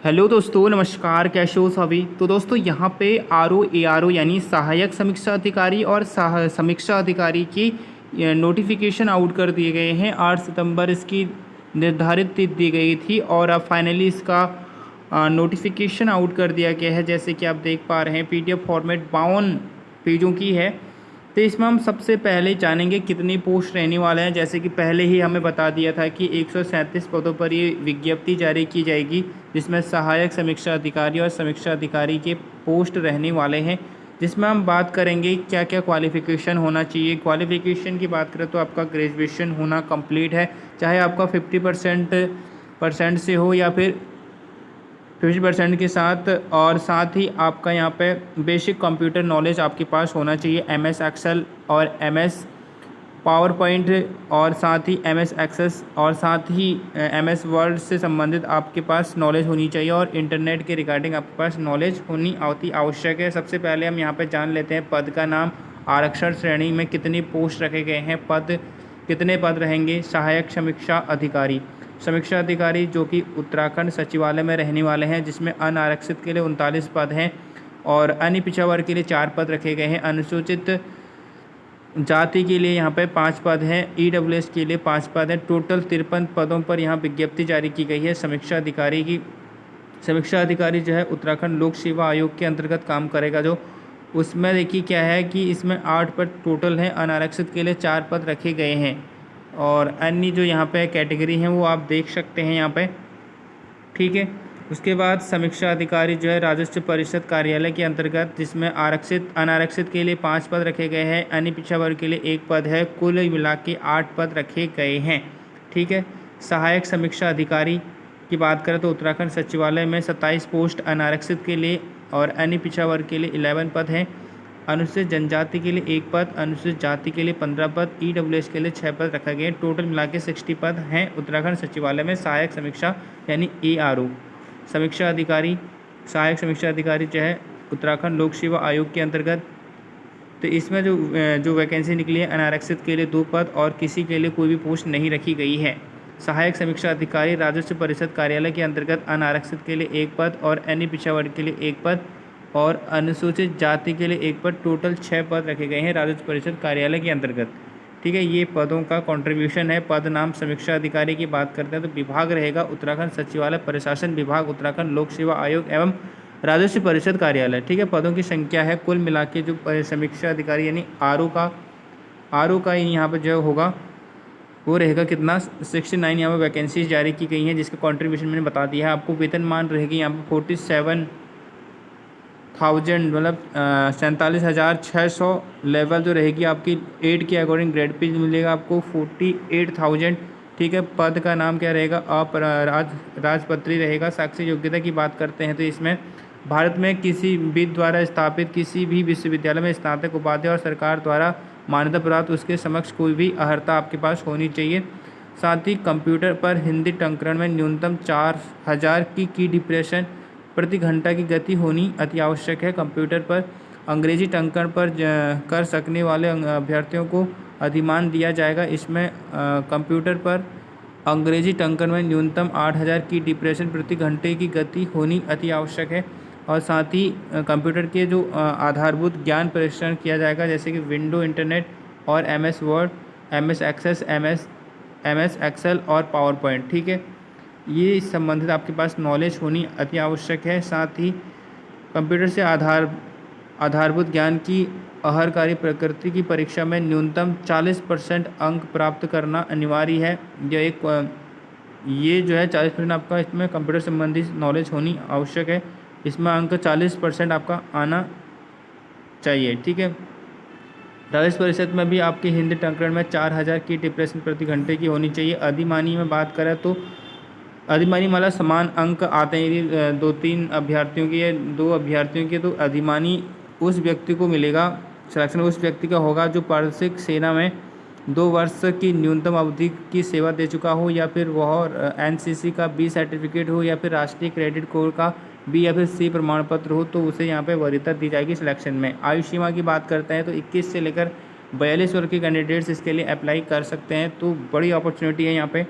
Hello दोस्तों, नमस्कार। कैसे हो सभी। तो दोस्तों यहाँ पे ARO यानी सहायक समीक्षा अधिकारी और समीक्षा अधिकारी की नोटिफिकेशन आउट कर दिए गए हैं। 8 सितंबर इसकी निर्धारित तिथि दी गई थी और अब फाइनली इसका नोटिफिकेशन आउट कर दिया गया है। जैसे कि आप देख पा रहे हैं, PDF फॉर्मेट 52 पेजों की है। तो इसमें हम सबसे पहले जानेंगे कितनी पोस्ट रहने वाले हैं। जैसे कि पहले ही हमें बता दिया था कि 137 पदों पर ये विज्ञप्ति जारी की जाएगी, जिसमें सहायक समीक्षा अधिकारी और समीक्षा अधिकारी के पोस्ट रहने वाले हैं। जिसमें हम बात करेंगे क्या क्या क्वालिफ़िकेशन होना चाहिए। क्वालिफ़िकेशन की बात करें तो आपका ग्रेजुएशन होना कंप्लीट है, चाहे आपका 50% से हो या फिर 50% के साथ। और साथ ही आपका यहाँ पे बेसिक कंप्यूटर नॉलेज आपके पास होना चाहिए, MS एक्सेल और MS पावर पॉइंट और साथ ही MS एक्सेस और साथ ही MS वर्ड से संबंधित आपके पास नॉलेज होनी चाहिए और इंटरनेट के रिगार्डिंग आपके पास नॉलेज होनी अति आवश्यक है। सबसे पहले हम यहाँ पे जान लेते हैं पद का नाम। आरक्षण श्रेणी में कितनी पोस्ट रखे गए हैं, कितने पद रहेंगे। सहायक समीक्षा अधिकारी, समीक्षा अधिकारी जो कि उत्तराखंड सचिवालय में रहने वाले हैं, जिसमें अनारक्षित के लिए 39 पद हैं और अन्य पिछड़ा वर्ग के लिए 4 पद रखे गए हैं। अनुसूचित जाति के लिए यहाँ पे 5 पद हैं, EWS के लिए 5 पद हैं। टोटल 53 पदों पर यहाँ विज्ञप्ति जारी की गई है समीक्षा अधिकारी की। समीक्षा अधिकारी जो है उत्तराखंड लोक सेवा आयोग के अंतर्गत काम करेगा। जो उसमें देखिए क्या है कि इसमें 8 पद टोटल हैं, अनारक्षित के लिए 4 पद रखे गए हैं और अन्य जो यहाँ पे कैटेगरी हैं वो आप देख सकते हैं यहाँ पे, ठीक है। उसके बाद समीक्षा अधिकारी जो है राजस्व परिषद कार्यालय के अंतर्गत, जिसमें अनारक्षित के लिए 5 पद रखे गए हैं, अन्य पिछड़ा वर्ग के लिए 1 पद है। कुल मिला के 8 पद रखे गए हैं, ठीक है। सहायक समीक्षा अधिकारी की बात करें तो उत्तराखंड सचिवालय में 27 पोस्ट अनारक्षित के लिए और अन्य पिछड़ा वर्ग के लिए 11 पद हैं। अनुसूचित जनजाति के लिए 1 पद, अनुसूचित जाति के लिए 15 पद, EWS के लिए 6 पद रखा गया है। टोटल मिला के 60 पद हैं उत्तराखंड सचिवालय में सहायक समीक्षा यानी ARO समीक्षा अधिकारी। सहायक समीक्षा अधिकारी जो है उत्तराखंड लोक सेवा आयोग के अंतर्गत। तो इसमें जो वैकेंसी निकली है, अनारक्षित के लिए 2 पद और किसी के लिए कोई भी पोस्ट नहीं रखी गई है। सहायक समीक्षा अधिकारी राजस्व परिषद कार्यालय के अंतर्गत, अनारक्षित के लिए 1 पद और अन्य पिछड़ा वर्ग के लिए 1 पद और अनुसूचित जाति के लिए 1 पद। टोटल 6 पद रखे गए हैं राजस्व परिषद कार्यालय के अंतर्गत, ठीक है। ये पदों का कंट्रीब्यूशन है। पद नाम समीक्षा अधिकारी की बात करते हैं तो विभाग रहेगा उत्तराखंड सचिवालय प्रशासन विभाग, उत्तराखंड लोक सेवा आयोग एवं राजस्व परिषद कार्यालय, ठीक है। पदों की संख्या है कुल मिला के जो समीक्षा अधिकारी यानी आर का यहाँ पर जो होगा वो रहेगा कितना, 69 यहाँ पर वैकेंसीज जारी की गई हैं, जिसका कंट्रीब्यूशन मैंने बता दिया है आपको। वेतनमान रहेगी यहाँ पर 47,000 मतलब 47,600 लेवल जो रहेगी आपकी 8 के अकॉर्डिंग ग्रेड पे मिलेगा आपको 48,000, ठीक है। पद का नाम क्या रहेगा, राजपत्री रहेगा। शैक्षिक योग्यता की बात करते हैं तो इसमें भारत में किसी विद द्वारा स्थापित किसी भी विश्वविद्यालय में स्नातक उपाधि और सरकार द्वारा मान्यता प्राप्त उसके समक्ष कोई भी अर्हता आपके पास होनी चाहिए। साथ ही कंप्यूटर पर हिंदी टंकरण में न्यूनतम 4000 की डिप्रेशन प्रति घंटा की गति होनी अति आवश्यक है। कंप्यूटर पर अंग्रेजी टंकण पर कर सकने वाले अभ्यर्थियों को अधिमान दिया जाएगा। इसमें कंप्यूटर पर अंग्रेजी टंकण में न्यूनतम 8000 की डिप्रेशन प्रति घंटे की गति होनी अति आवश्यक है। और साथ ही कंप्यूटर के जो आधारभूत ज्ञान परीक्षण किया जाएगा, जैसे कि विंडो, इंटरनेट और MS word, MS access, MS excel और पावर पॉइंट, ठीक है। ये संबंधित आपके पास नॉलेज होनी अति आवश्यक है। साथ ही कंप्यूटर से आधारभूत ज्ञान की अहरकारी प्रकृति की परीक्षा में न्यूनतम 40% अंक प्राप्त करना अनिवार्य है। ये जो है 40% आपका इसमें कंप्यूटर संबंधी नॉलेज होनी आवश्यक है। इसमें अंक 40% आपका आना चाहिए, ठीक है। राजस्व परिषद में भी आपकी हिंदी टंकण में 4000 की डिप्रेशन प्रति घंटे की होनी चाहिए। अधिमानी में बात करें तो अधिमानी वाला समान अंक आते हैं। यदि 2-3 अभ्यर्थियों की या 2 अभ्यर्थियों की, तो अधिमानी उस व्यक्ति को मिलेगा। सिलेक्शन उस व्यक्ति का होगा जो पारसिक सेना में 2 वर्ष की न्यूनतम अवधि की सेवा दे चुका हो, या फिर वह NCC का B सर्टिफिकेट हो, या फिर राष्ट्रीय क्रेडिट कोर का B या फिर C प्रमाण पत्र हो, तो उसे यहाँ पे वरीयता दी जाएगी सिलेक्शन में। आयु सीमा की बात करते हैं तो 21 से लेकर 42 वर्ष के कैंडिडेट्स इसके लिए अप्लाई कर सकते हैं। तो बड़ी अपॉर्चुनिटी है यहाँ पे।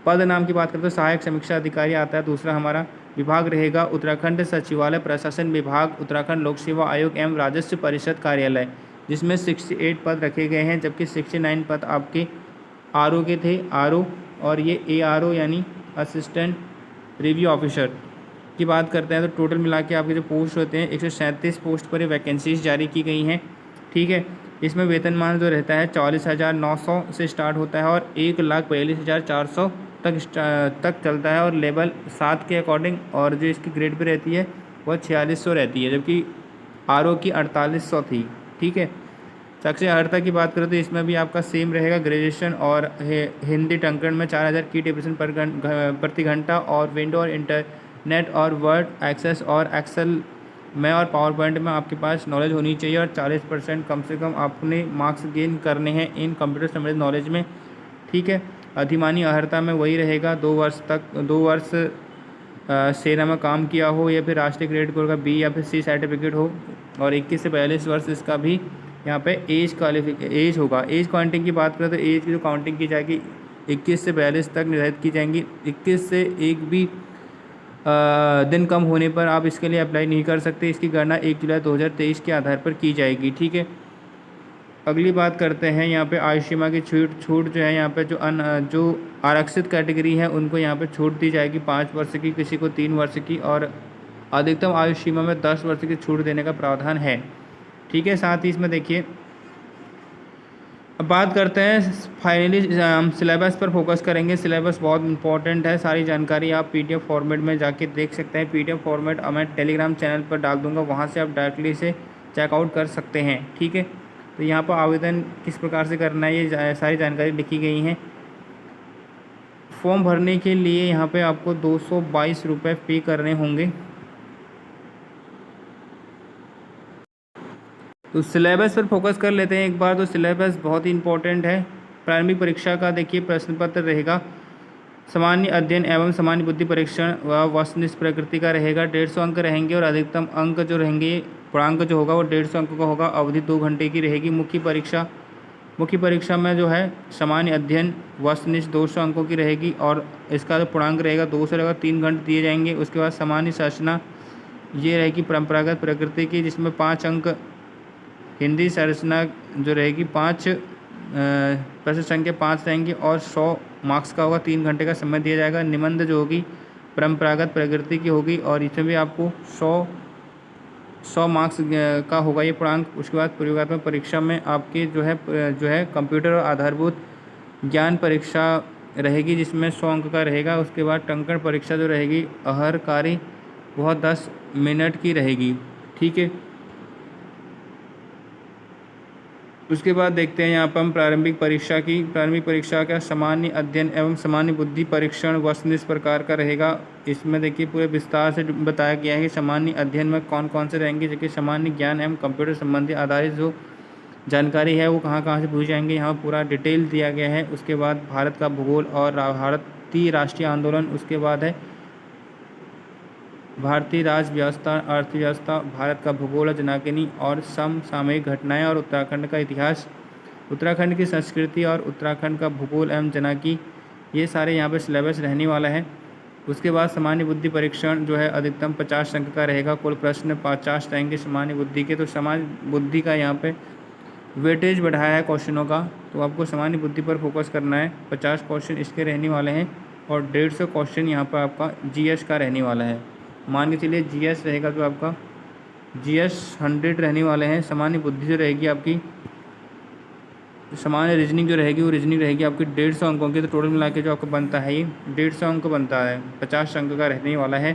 पद नाम की बात करें तो सहायक समीक्षा अधिकारी आता है। दूसरा हमारा विभाग रहेगा उत्तराखंड सचिवालय प्रशासन विभाग, उत्तराखंड लोक सेवा आयोग एवं राजस्व परिषद कार्यालय, जिसमें 68 पद रखे गए हैं, जबकि 69 पद आपके आरओ के थे, आरओ, और ये एआरओ यानी असिस्टेंट रिव्यू ऑफिसर की बात करते हैं तो टोटल मिला के आपके जो पोस्ट होते हैं 137 पोस्ट पर ये वैकेंसीज जारी की गई हैं। ठीक है, इसमें वेतनमान जो रहता है 44,900 से स्टार्ट होता है और 1,42,400 तक चलता है, और लेवल 7 के अकॉर्डिंग, और जो इसकी ग्रेड पे रहती है वह 4600 रहती है, जबकि आरओ की 4800 थी। ठीक है, साक्षरता की बात करें तो इसमें भी आपका सेम रहेगा, ग्रेजुएशन और हिंदी टंकण में 4000 की टिप्रेशन प्रति घंटा, और विंडो और इंटरनेट और वर्ड एक्सेस और एक्सेल में और पावर पॉइंट में आपके पास नॉलेज होनी चाहिए, और 40% कम से कम आपने मार्क्स गेन करने हैं इन कंप्यूटर संबंधित नॉलेज में। ठीक है, अधिमानी अर्हता में वही रहेगा, 2 वर्ष सेना में काम किया हो, या फिर राष्ट्रीय क्रेडिट कोर का बी या फिर सी सर्टिफिकेट हो, और 21 से 42 वर्ष इसका भी यहाँ पे एज होगा। एज काउंटिंग की बात करें तो एज की जो काउंटिंग की जाएगी 21 से 42 तक निर्धारित की जाएंगी। 21 से एक भी दिन कम होने पर आप इसके लिए अप्लाई नहीं कर सकते। इसकी गणना 1 जुलाई 2023 के आधार पर की जाएगी। ठीक है, अगली बात करते हैं यहाँ पे आयु सीमा की छूट जो है, यहाँ पे जो आरक्षित कैटेगरी है उनको यहाँ पे छूट दी जाएगी 5 वर्ष की, किसी को 3 वर्ष की, और अधिकतम आयु सीमा में 10 वर्ष की छूट देने का प्रावधान है। ठीक है, साथ ही इसमें देखिए अब बात करते हैं फाइनली सिलेबस पर फोकस करेंगे। सिलेबस बहुत इंपॉर्टेंट है, सारी जानकारी आप पीडीएफ फॉर्मेट में जाके देख सकते हैं। पीडीएफ फॉर्मेट मैं टेलीग्राम चैनल पर डाल दूंगा, वहाँ से आप डायरेक्टली से चेकआउट कर सकते हैं। ठीक है, तो यहाँ पर आवेदन किस प्रकार से करना है ये सारी जानकारी लिखी गई हैं। फॉर्म भरने के लिए यहाँ पे आपको 222 रुपये पे करने होंगे। तो सिलेबस पर फोकस कर लेते हैं एक बार। तो सिलेबस बहुत ही इंपॉर्टेंट है। प्रारंभिक परीक्षा का देखिए प्रश्न पत्र रहेगा, सामान्य अध्ययन एवं सामान्य बुद्धि परीक्षण व वस्तुनिष्ठ प्रकृति का रहेगा, 150 अंक रहेंगे, और अधिकतम अंक जो रहेंगे पूर्णांक जो होगा वो 150 अंक का होगा। अवधि 2 घंटे की रहेगी। मुख्य परीक्षा में जो है सामान्य अध्ययन वस्तुनिष्ठ 200 अंकों की रहेगी, और इसका जो पूर्णांक रहेगा 2 से लेकर 3 घंटे दिए जाएंगे। उसके बाद सामान्य संरचना ये रहेगी परंपरागत प्रकृति की, जिसमें 5 अंक, हिंदी संरचना जो रहेगी 5 प्रश्न संख्या 5 रहेंगी, और 100 मार्क्स का होगा, 3 घंटे का समय दिया जाएगा। निबंध जो होगी परंपरागत प्रकृति की होगी, और इसमें भी आपको 100 मार्क्स का होगा ये पूर्णांक। उसके बाद प्रयोगात्मक परीक्षा में आपके जो है कंप्यूटर और आधारभूत ज्ञान परीक्षा रहेगी, जिसमें 100 अंक का रहेगा। उसके बाद टंकण परीक्षा जो रहेगी अहरकारी वह 10 मिनट की रहेगी। ठीक है, उसके बाद देखते हैं यहाँ पर हम प्रारंभिक परीक्षा का सामान्य अध्ययन एवं सामान्य बुद्धि परीक्षण वस्तुनिष्ठ प्रकार का रहेगा। इसमें देखिए पूरे विस्तार से बताया गया है कि सामान्य अध्ययन में कौन कौन से रहेंगे, जबकि सामान्य ज्ञान एवं कंप्यूटर संबंधी आधारित जो जानकारी है वो कहाँ कहाँ से पूछी जाएंगे, यहाँ पूरा डिटेल दिया गया है। उसके बाद भारत का भूगोल और भारतीय राष्ट्रीय आंदोलन, उसके बाद है भारतीय राज्य व्यवस्था, अर्थव्यवस्था, भारत का भूगोल और जनाकिनी और समसामयिक घटनाएं, और उत्तराखंड का इतिहास, उत्तराखंड की संस्कृति और उत्तराखंड का भूगोल एवं जनाकी, ये सारे यहाँ पे सिलेबस रहने वाला है। उसके बाद सामान्य बुद्धि परीक्षण जो है अधिकतम 50 अंक का रहेगा। कुल प्रश्न 50 रहेंगे सामान्य बुद्धि के। तो सामान्य बुद्धि का यहाँ पे वेटेज बढ़ाया है क्वेश्चनों का, तो आपको सामान्य बुद्धि पर फोकस करना है। 50 क्वेश्चन इसके रहने वाले हैं, और 150 क्वेश्चन यहाँ पर आपका जीएस का रहने वाला है। मान के चलिए जीएस रहेगा तो आपका जीएस 100 रहने वाले हैं। सामान्य बुद्धि जो रहेगी आपकी, सामान्य रीजनिंग जो रहेगी वो रीजनिंग रहेगी आपकी 150 अंकों की। तो टोटल मिला के जो आपको बनता है ये 150 अंक बनता है, 50 अंक का रहने वाला है।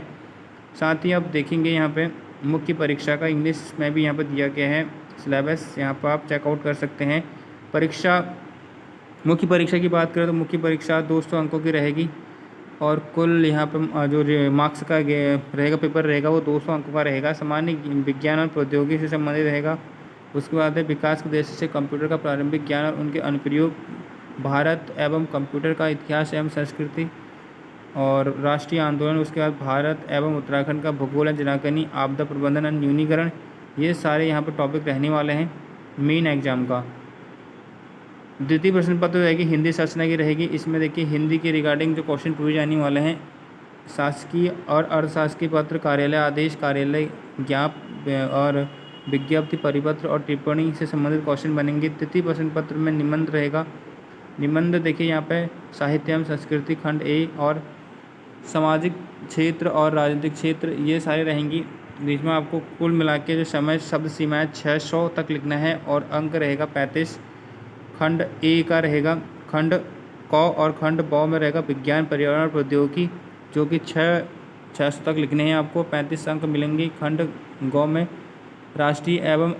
साथ ही आप देखेंगे यहाँ पे मुख्य परीक्षा का इंग्लिश में भी यहाँ पर दिया गया है सिलेबस, यहाँ पर आप चेकआउट कर सकते हैं। मुख्य परीक्षा की बात करें तो मुख्य परीक्षा 200 अंकों की रहेगी, और कुल यहाँ पर जो मार्क्स का रहेगा पेपर रहेगा वो 200 अंकों का रहेगा। सामान्य विज्ञान और प्रौद्योगिकी से संबंधित रहेगा। उसके बाद है विकास के उद्देश्य से कंप्यूटर का प्रारंभिक ज्ञान और उनके अनुप्रयोग, भारत एवं कंप्यूटर का इतिहास एवं संस्कृति, और राष्ट्रीय आंदोलन। उसके बाद भारत एवं उत्तराखंड का भूगोल एवं जनाकनी, आपदा प्रबंधन और न्यूनीकरण, ये सारे यहाँ पर टॉपिक रहने वाले हैं मेन एग्जाम का। द्वितीय प्रश्न पत्र रहेगी हिंदी संरचना की रहेगी। इसमें देखिए हिंदी के रिगार्डिंग जो क्वेश्चन पूछे जाने वाले हैं, शासकीय और अर्धशासकीय पत्र, कार्यालय आदेश, कार्यालय ज्ञापन और विज्ञप्ति, परिपत्र और टिप्पणी से संबंधित क्वेश्चन बनेंगे। तृतीय प्रश्न पत्र में निबंध रहेगा। निबंध देखिए यहाँ पे साहित्य एवं संस्कृति खंड ए और सामाजिक क्षेत्र और राजनीतिक क्षेत्र, ये सारे रहेंगी। बीच में आपको कुल मिला के जो समय शब्द सीमा है 600 तक लिखना है और अंक रहेगा 35। खंड ए का रहेगा, खंड क और खंड ब में रहेगा विज्ञान पर्यावरण और प्रौद्योगिकी, जो कि 600 तक लिखने हैं आपको, 35 अंक मिलेंगे। खंड ग में राष्ट्रीय एवं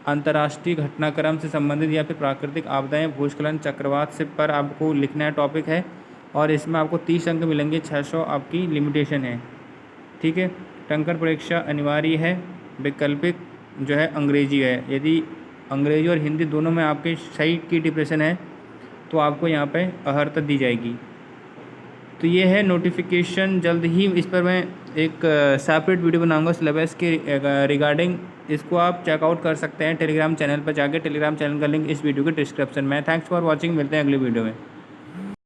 अंतर्राष्ट्रीय घटनाक्रम से संबंधित या फिर प्राकृतिक आपदाएं, भूस्खलन, चक्रवात से पर आपको लिखना है, टॉपिक है, और इसमें आपको 30 अंक मिलेंगे। 600 आपकी लिमिटेशन है, ठीक है। टंकन परीक्षा अनिवार्य है। वैकल्पिक जो है अंग्रेजी है। यदि अंग्रेजी और हिंदी दोनों में आपके सही की डिप्रेशन है तो आपको यहाँ पे अर्हता दी जाएगी। तो ये है नोटिफिकेशन। जल्द ही इस पर मैं एक सेपरेट वीडियो बनाऊंगा सिलेबस के रिगार्डिंग। इसको आप चेकआउट कर सकते हैं टेलीग्राम चैनल पर जाके। टेलीग्राम चैनल का लिंक इस वीडियो के डिस्क्रिप्शन में। Thanks for watching. मिलते हैं अगली वीडियो में।